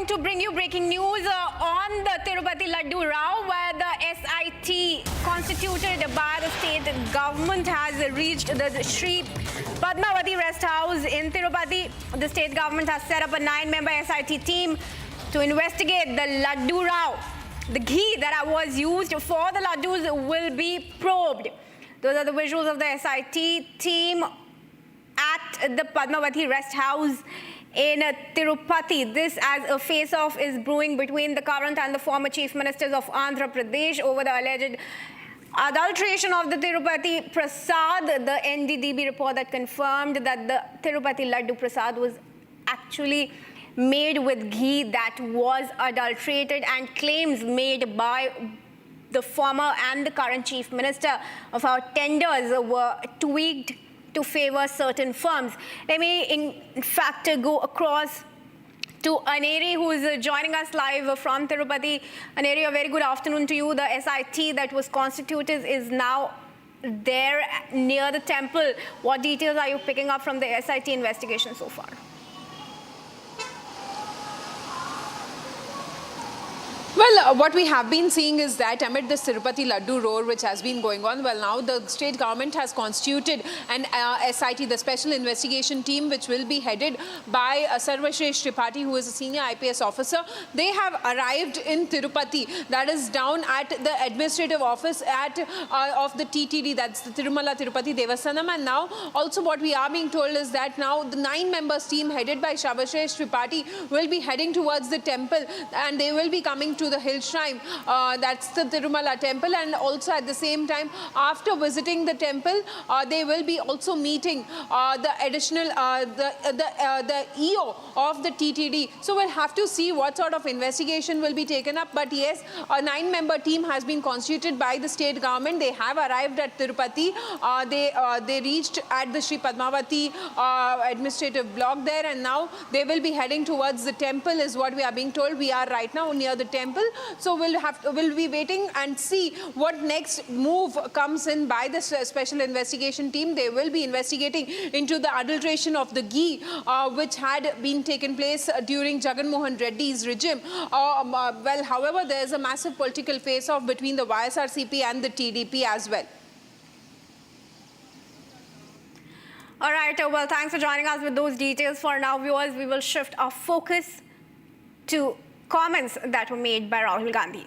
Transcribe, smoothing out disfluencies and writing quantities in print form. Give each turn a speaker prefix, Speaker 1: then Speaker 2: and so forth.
Speaker 1: to bring you breaking news on the Tirupati Laddu Rao, where the SIT constituted by the state government has reached the Sri Padmavati Rest House in Tirupati. The state government has set up a 9-member SIT team to investigate the Laddu Rao. The ghee that was used for the laddus will be probed. Those are the visuals of the SIT team at the Padmavati Rest House in Tirupati. This as a face-off is brewing between the current and the former chief ministers of Andhra Pradesh over the alleged adulteration of the Tirupati Prasad. The NDDB report that confirmed that the Tirupati Laddu Prasad was actually made with ghee that was adulterated, and claims made by the former and the current chief minister of our tenders were tweaked to favor certain firms. Let me in fact go across to Aneri, who is joining us live from Tirupati. Aneri, a very good afternoon to you. The SIT that was constituted is now there near the temple. What details are you picking up from the SIT investigation so far?
Speaker 2: Well, what we have been seeing is that amid this Tirupati Laddu roar which has been going on, well, now the state government has constituted an SIT, the Special Investigation Team, which will be headed by Sarvashresh Tripathi, who is a senior IPS officer. They have arrived in Tirupati, that is down at the administrative office of the TTD, that's the Tirumala Tirupati Devasthanam. And now also what we are being told is that now the 9-member team headed by Sarvashresh Tripathi will be heading towards the temple, and they will be coming to the hill shrine, that's the Tirumala temple, and also at the same time, after visiting the temple, they will be also meeting the additional the EO of the TTD. So we'll have to see what sort of investigation will be taken up. But yes, a 9-member team has been constituted by the state government. They have arrived at Tirupati. They reached at the Sri Padmavati administrative block there, and now they will be heading towards the temple, is what we are being told. We are right now near the temple. So we'll be waiting and see what next move comes in by the special investigation team. They will be investigating into the adulteration of the ghee which had been taken place during Jagan Mohan Reddy's regime. Well, however, there is a massive political face-off between the YSRCP and the TDP as well.
Speaker 1: All right, well, thanks for joining us with those details. For now, viewers, we will shift our focus to comments that were made by Rahul Gandhi.